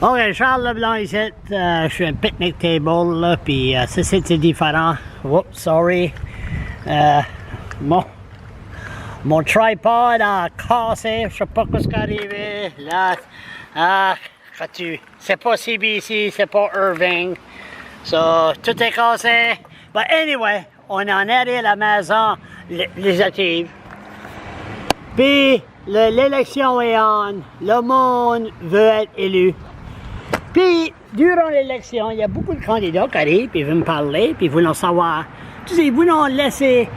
Ok, Charles Leblanc ici, je suis un picnic table, là, puis ça c'était différent. Oups, sorry. Mon tripod a cassé, je sais pas ce qui est arrivé. Là, c'est pas CBC, c'est pas Irving. So, tout est cassé. But anyway, on en est à la maison législative. Puis, l'élection est on, le monde veut être élu. Puis, durant l'élection, il y a beaucoup de candidats qui arrivent, puis ils veulent me parler, puis ils veulent savoir. Tu sais, ils veulent laisser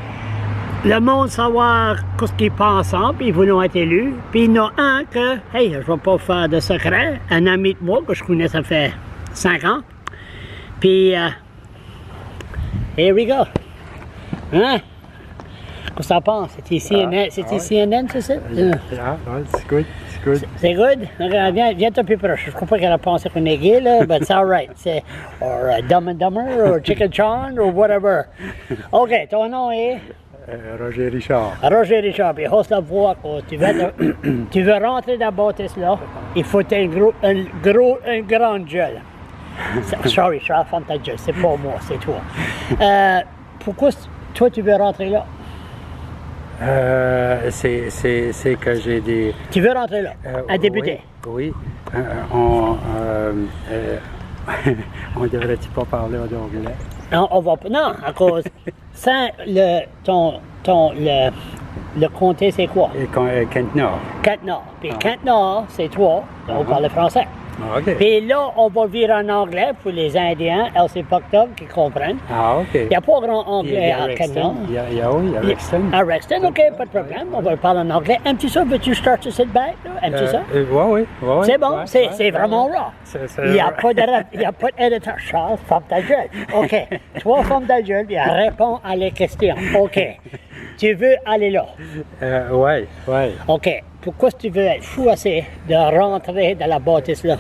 le monde savoir ce qu'ils pensent, puis ils veulent être élus. Puis, il y en a un que, hey, je ne vais pas faire de secret, un ami de moi que je connais, ça fait 5 ans. Puis, here we go. Hein? Qu'est-ce que tu penses? C'était CNN, CNN, c'est ça? Yeah, it's good, it's good. C'est good? Viens un peu proche. Je ne crois pas qu'elle a pensé qu'on est gay, là, but it's all right. Or Dumb and Dumber, or Chicken John, or whatever. OK, ton nom est? Roger Richard. Roger Richard. Puis, hausse la voix. Tu veux rentrer dans la bâtisse-là, il faut une grande gueule. Sorry, Charles, ferme ta gueule. C'est pas moi, c'est toi. Pourquoi toi, tu veux rentrer là? C'est que j'ai des... Tu veux rentrer là, à débuter? Oui. On devrait-tu pas parler d'anglais? Non, on va pas. Non, à cause. Sans le comté, c'est quoi? Kent-Nord. Kent-Nord. Puis Kent-Nord, c'est toi. On parle français. OK. Puis là, on va virer en anglais pour les Indiens, LC Puckdog, qui comprennent. Ah, OK. Il n'y a pas grand anglais à Kent-Nord. Il y a Rexton. À Rexton, OK, pas de problème. On va parler en anglais. Aimes-tu ça? Veux-tu start to sit back? Aimes-tu ça? Oui. C'est bon, c'est vraiment raw. Il n'y a pas d'éditeur. Charles, ferme ta gueule. OK. Toi, ferme ta gueule, puis réponds à les questions. OK. Tu veux aller là? Oui. OK. Pourquoi tu veux être fou assez de rentrer dans la bâtisse-là?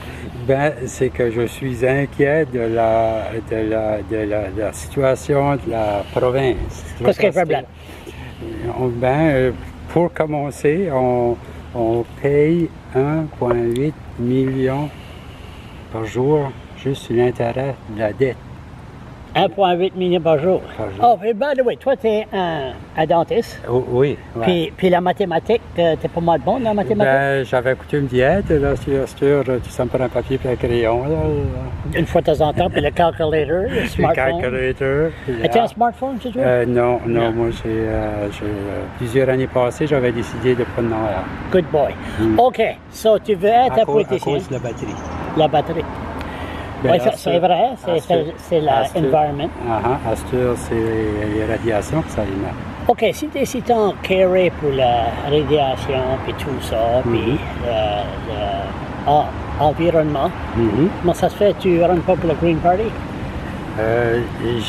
Ben, c'est que je suis inquiet de la situation de la province. Qu'est-ce qui est le problème? Pour commencer, on paye 1,8 million par jour juste sur l'intérêt de la dette. 1,8 million par jour. Oh, by the way, toi, tu es un dentiste. Oui. Puis la mathématique, tu es pas mal bon dans la mathématique? Ben, j'avais écouté une diète, là, sur tu sens pas un papier et un crayon, là. Une fois de temps en temps, puis le calculator, le smartphone. Le calculator. As-tu un smartphone, tu vois? Non, moi, j'ai plusieurs années passées, j'avais décidé de prendre l'air. Good boy. OK, so tu veux être un politicien? À cause de la batterie. La batterie. Oui, c'est vrai, c'est l'environnement. À cette heure, c'est les radiations que ça émet. OK, si tu es si tant carré pour la radiation, puis tout ça, puis l'environnement, comment ça se fait, tu ne rentres pas pour le Green Party?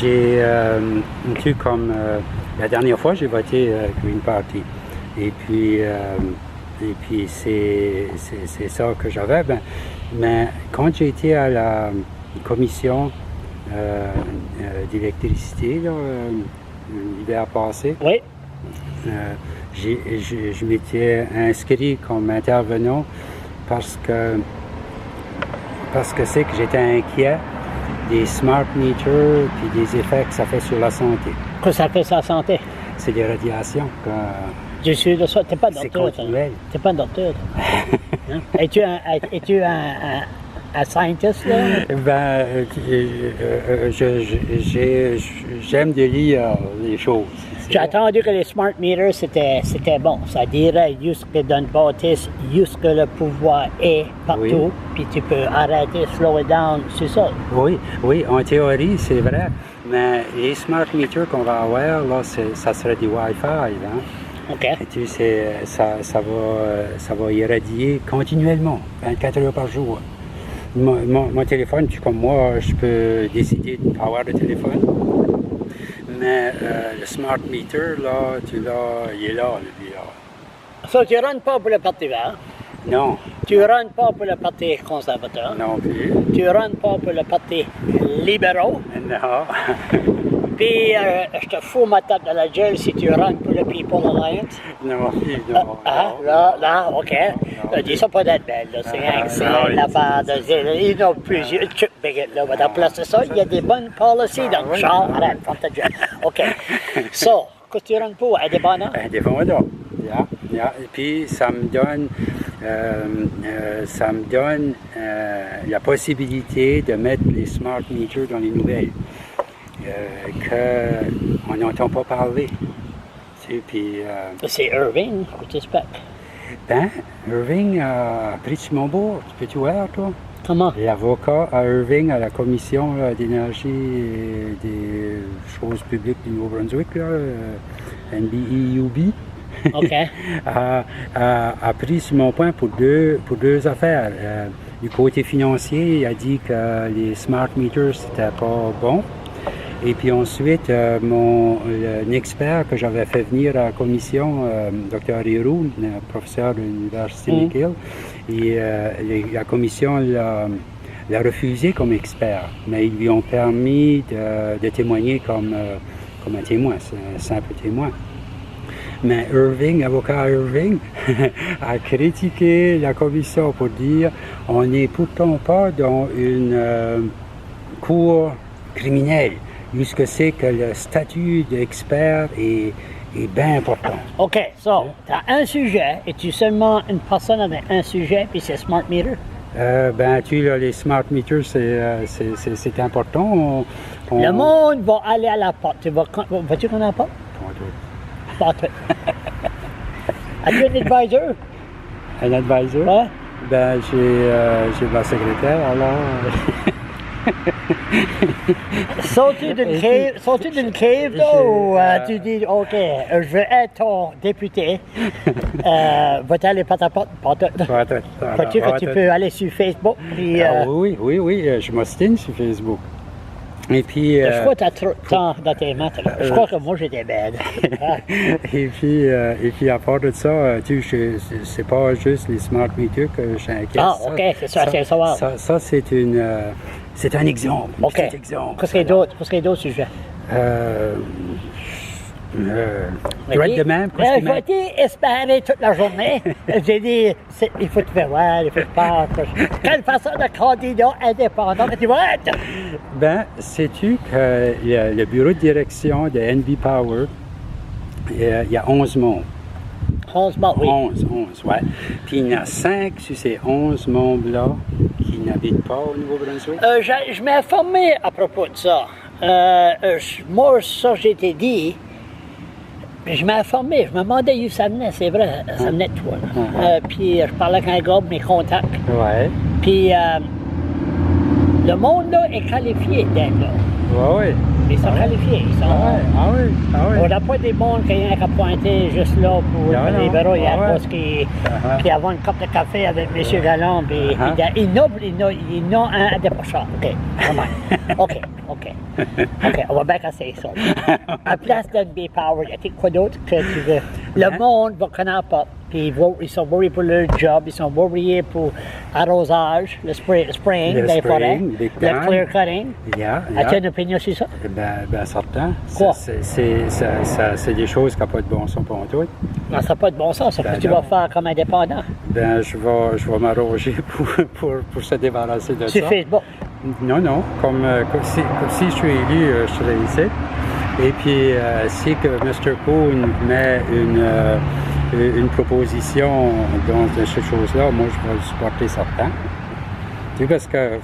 J'ai comme la dernière fois, j'ai voté Green Party. Et puis c'est ça que j'avais. Mais quand j'ai été à la commission d'électricité, l'hiver passé, oui. Je m'étais inscrit comme intervenant parce que c'est que j'étais inquiet des smart meters et des effets que ça fait sur la santé. Que ça fait sur la santé? C'est des radiations. Je suis de ça. Tu n'es pas docteur. Tu n'es pas docteur. Hein? Es-tu un scientist, là? J'aime de lire les choses. J'ai entendu que les smart meters, c'était bon. Ça dirait jusque dans une bâtisse, jusque le pouvoir est partout, puis tu peux arrêter, slow it down, c'est ça? Oui, en théorie, c'est vrai. Mais les smart meters qu'on va avoir, là, ça serait du Wi-Fi, hein? OK. Et tu sais, ça va irradier continuellement, 24 heures par jour. Mon téléphone, comme moi, je peux décider de ne pas avoir de téléphone. Mais le smart meter, là, il est là, lui, là. So, tu ne rentres pas pour le Parti vert? Non. Tu ne rentres pas pour le Parti conservateur? Non plus. Tu ne rentres pas pour le Parti libéral? Non. Puis, je te fous ma tête dans la gueule si tu rentres pour le People Alliance. Non, Là, OK. Dis ça pas d'être belle, là. C'est l'affaire de... Il y en a plusieurs trucs bigots, là. Mais en place de ça, il y a des bonnes policies dans le genre. Arrête, ferme ta gueule. OK. So, qu'est-ce que tu rentres pour? Indépendant? Indépendant. Yeah. Et puis, ça me donne la possibilité de mettre les smart meters dans les nouvelles. Qu'on n'entend pas parler. Puis, c'est Irving, tu espères? Ben, Irving a pris sur mon bord. Peux-tu voir, toi? Comment? L'avocat à Irving, à la Commission d'énergie et des choses publiques du Nouveau-Brunswick, NBEUB, OK. a pris sur mon point pour deux affaires. Du côté financier, il a dit que les smart meters, c'était pas bon. Et puis ensuite, un expert que j'avais fait venir à la commission, Dr. Héroux, professeur de l'Université McGill, et la commission l'a refusé comme expert, mais ils lui ont permis de témoigner comme un témoin, un simple témoin. Mais Irving, avocat Irving, a critiqué la commission pour dire on n'est pourtant pas dans une cour criminelle. Ce que c'est que le statut d'expert est bien important. OK, so, tu as un sujet, et tu seulement une personne avec un sujet, puis c'est smart meter? Les smart meters, c'est important. Le monde va aller à la porte. Vas-tu qu'on a la porte? Pas tout. As-tu un advisor? Un advisor? Ouais. J'ai ma secrétaire, alors... Sautes-tu d'une cave, là, ou tu dis, OK, je veux être ton député, va-tu aller par ta porte? Crois-tu que tu peux aller sur Facebook? Puis, oui, je m'ostine sur Facebook. Et puis... je crois que tu as trop de temps dans tes mains. Je crois que moi, j'étais bête. Et puis, à part de ça, c'est pas juste les smart meters que j'inquiète. Ah, OK, c'est ça, c'est ça. Ça, c'est un exemple. OK. Qu'est-ce qu'il y a d'autres sujets? Tu vas être de même? Je vais t'espérer toute la journée. J'ai dit, il faut te faire voir, il faut te faire. Quelle façon de candidat indépendant que tu vas être? Ben, sais-tu que le bureau de direction de NB Power, il y a 11 membres. 11 membres, oui. 11, ouais. Puis il y en a 5 sur ces 11 membres-là qui n'habitent pas au Nouveau-Brunswick. Je m'ai informé à propos de ça. Moi, ça, j'ai été dit. Je m'ai informé, je me demandais où ça venait, c'est vrai, ça venait de toi. Puis je parlais avec un gars de mes contacts. Ouais. Puis le monde là est qualifié d'être là. Ouais. Ils sont qualifiés. Ils sont, Ah oui. On n'a pas des mondes qui ont qu'à pointer juste là pour les libéraux. Il y a un qui avoir une coupe de café avec M. Gallon. Puis ils n'ont un dépocheur. OK. OK, on va bien casser ça. À place de NB Power, il y a quoi d'autre que tu veux? Le monde va connaître pas. Puis ils sont worriés pour leur job, ils sont worriés pour l'arrosage, le spraying des forêts, le clear cutting. As-tu une opinion sur ça? Ben certain. Quoi? C'est des choses qui n'ont pas de bon sens pour toi. Non, ça n'a pas de bon sens. C'est ce que tu vas faire comme indépendant. Ben, je vais m'arranger pour se débarrasser de ça. Sur Facebook? Non. Comme si je suis élu, je serai ici. Et puis, si que Mr. Coon met une proposition dans cette chose-là, moi, je vais le supporter certain. Parce qu'il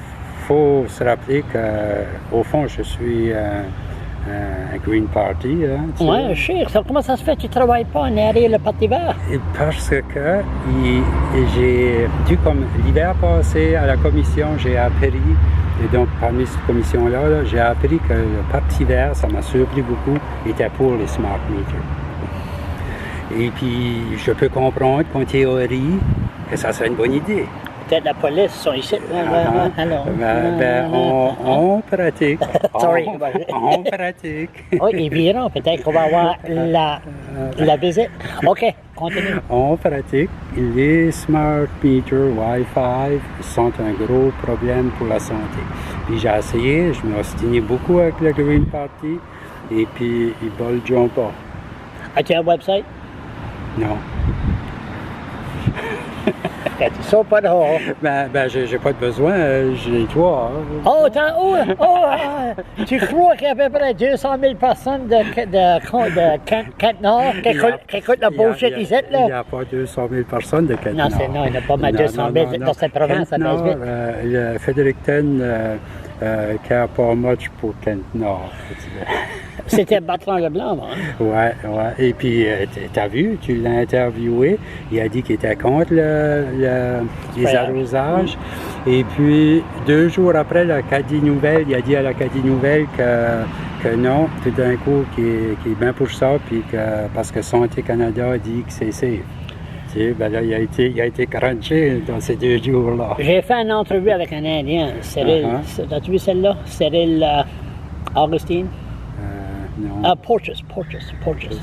faut se rappeler qu'au fond, je suis un Green Party. Oui, cher. Comment ça se fait que tu ne travailles pas en arrière le Parti vert? Parce que comme l'hiver passé à la commission, j'ai appris, et donc parmi cette commission-là, j'ai appris que le Parti vert, ça m'a surpris beaucoup, était pour les smart meters. Et puis, je peux comprendre qu'en théorie, que ça serait une bonne idée. Peut-être la police sont ici. On pratique. Sorry. On pratique. Oui, ils verront. Peut-être qu'on va avoir la visite. OK, continue. On pratique. Les smart meters Wi-Fi sont un gros problème pour la santé. Puis j'ai essayé, je me suis ostinné beaucoup avec le Green Party. Et puis, ils ne bulgeront pas. As-tu un website? Non. Tu sors pas dehors. Ben, j'ai pas de besoin, j'ai toi. Hein. Tu crois qu'il y a à peu près 200 000 personnes de Kent-Nord qui écoutent la bullshit ici, là? Il n'y a pas 200 000 personnes de Kent-Nord. Non, il n'y en a pas mal 200 000 dans cette province, ça passe vite. Le Fredericton care pas much pour Kent-Nord. C'était Bertrand-Leblanc, hein? Ouais. Et puis, t'as vu, tu l'as interviewé. Il a dit qu'il était contre les arrosages. Et puis, 2 jours après, l'Acadie Nouvelle, il a dit à l'Acadie Nouvelle que non, tout d'un coup, qu'il est bien pour ça, puis parce que Santé Canada dit que c'est safe. Tu sais, ben là, il a été crunché dans ces 2 jours-là. J'ai fait une entrevue avec un Indien, Cyril. As-tu vu celle-là? Cyril Augustine? Non. Porteous.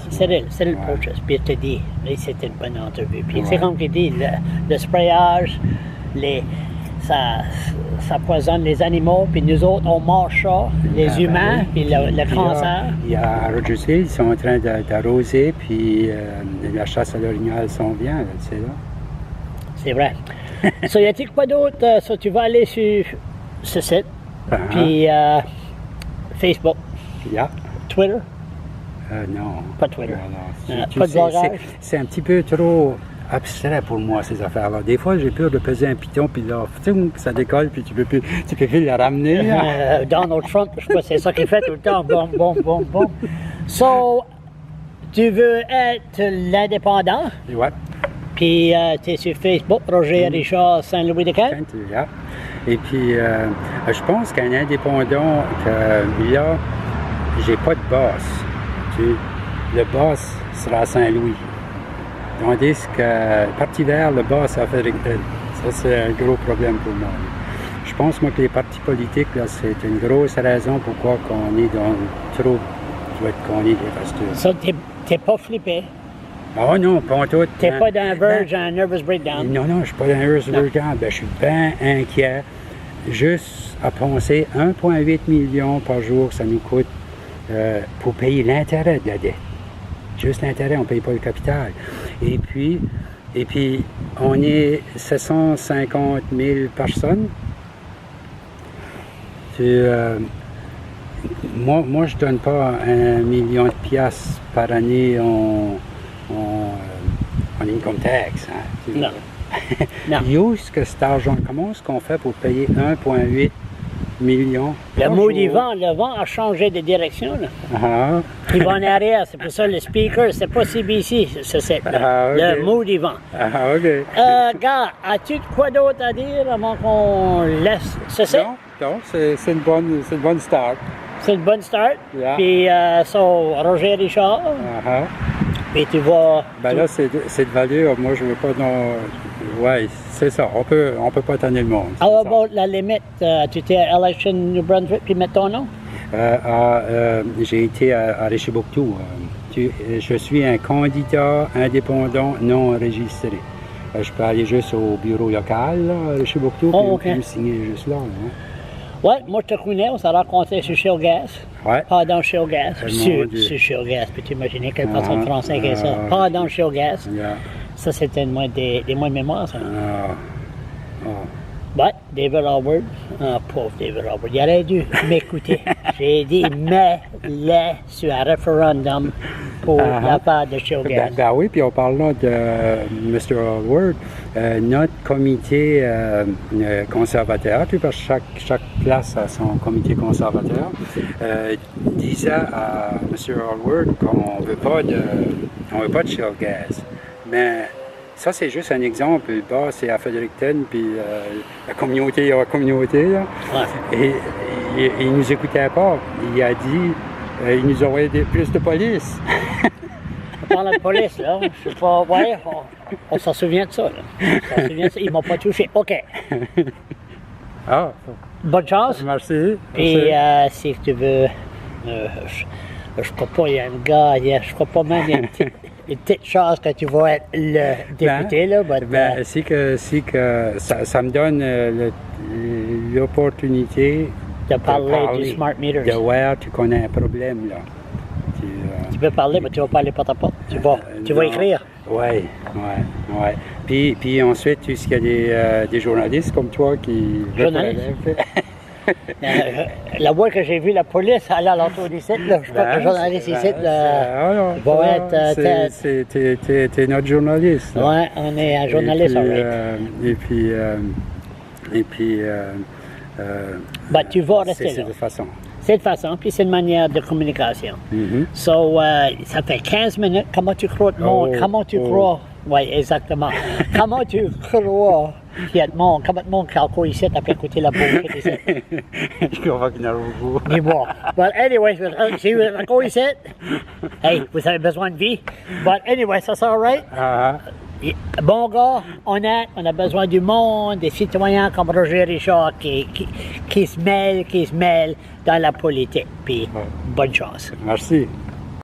Cyril Porteous. Puis il te dit, là, c'était une bonne entrevue. Puis c'est comme qu'il dit, le sprayage, ça poisonne les animaux, puis nous autres, on mange ça, les humains, puis le cancer. Il y a Rogersville, ils sont en train d'arroser, puis la chasse à l'orignal s'en vient, là, tu sais, là. C'est vrai. So, y a-t-il quoi d'autre? So, tu vas aller sur ce site, puis Facebook. Yeah. Twitter? Non. Pas Twitter. Non. Pas de blogage? C'est un petit peu trop abstrait pour moi, ces affaires-là. Des fois, j'ai peur de peser un piton, puis là, ça décolle, puis tu peux plus le ramener. Donald Trump, je sais pas, c'est ça qu'il fait tout le temps. Bon. So, tu veux être l'indépendant? Ouais. Puis, tu es sur Facebook, Roger Richard Saint-Louis-de-Quel? Yeah. Et puis, je pense qu'un indépendant, là, j'ai pas de boss. Le boss sera à Saint-Louis. Tandis que Parti vert, le boss à Fredericton. Ça, c'est un gros problème pour moi. Je pense, moi, que les partis politiques, là, c'est une grosse raison pourquoi qu'on est dans le trouble, qu'on est dévasté. Ça, t'es pas flippé? Oh non, pas en tout. T'es pas dans un verge, un nervous breakdown? Non, je suis pas dans un nervous breakdown. Ben, je suis bien inquiet. Juste à penser 1,8 million par jour, ça nous coûte pour payer l'intérêt de la dette. Juste l'intérêt, on ne paye pas le capital. Et puis, on est 750 000 personnes. Moi, je ne donne pas 1 million de piastres par année en income tax. Hein. Non. Où est-ce que cet argent, comment est-ce qu'on fait pour payer 1,8 million? Le vent a changé de direction. Là. Il va en arrière, c'est pour ça le speaker, c'est pas CBC, c'est okay. Le maudit vent. OK. Gars, as-tu quoi d'autre à dire avant qu'on laisse ceci? Non, c'est une bonne start. C'est une bonne start. Yeah. Puis, Roger Richard. Puis tu vas... Ben là, c'est de valeur. Moi, je veux pas... Oui, c'est ça. On peut pas tanner le monde. How about la limite? Tu étais à Election New Brunswick, puis mettre ton nom? J'ai été à Richibouctou. Je suis un candidat indépendant non enregistré. Je peux aller juste au bureau local, là, à Richibouctou, puis me signer juste là. Hein. Oui, moi je te connais, on s'est rencontrés sur Shell Gas. Ouais. Pas dans Shell Gas, sur Shell Gas. Peux-tu imaginer quelle façon de français qu'est ça? Pas dans Shell Gas. Yeah. Ça, c'était des mois de mémoire, ça. Ouais, David Howard. Pauvre David Howard. Il aurait dû m'écouter. J'ai dit, mets-les sur un référendum pour la part de Shell Gas. Ben oui, puis en parlant de Mr. Howard, notre comité conservateur, puis parce que chaque place a son comité conservateur, disait à M. Howard qu'on ne veut pas de Shell Gas. Mais ça, c'est juste un exemple. Le bas, c'est à Fredericton, puis la communauté. Là. Ouais. Et il ne nous écoutait pas. Il a dit il nous aurait plus de police. On parle de police, là. Je sais pas. Ouais, on s'en souvient de ça. Là. Ils ne m'ont pas touché. OK. Bonne chance. Merci. Puis, si tu veux. Je crois pas, il y a un gars, je crois pas même, il y a une petite chance que tu vas être le député, là. Si que ça me donne l'opportunité de parler du smart meter. De voir tu connais un problème, là. peux parler, mais tu vas pas aller porte-à-porte. Tu vas Non. écrire. Ouais. Puis ensuite, tu sais qu'il y a des journalistes comme toi qui... Journalistes? La fois que j'ai vu la police aller à l'entour des sites, là, je crois que le journaliste ici va être... T'es notre journaliste. Là. Ouais, on est un journaliste, Et puis, bah, tu vas rester c'est là. de façon. C'est de façon, puis c'est une manière de communication. Mhm. So, ça fait 15 minutes. Comment tu crois le monde? Comment tu crois? Oui, exactement. Comment tu crois qu'il y a de monde? Comment le monde calcule ici, t'as pu écouter la bouche ici? Je comprends qu'il y en a beaucoup. Ni moi. But anyway, si vous êtes encore ici, hey, vous avez besoin de vie. But anyway, ça sera right? Bon gars, honnête, on a besoin du monde, des citoyens comme Roger Richard qui se mêlent dans la politique. Puis, bonne chance. Merci.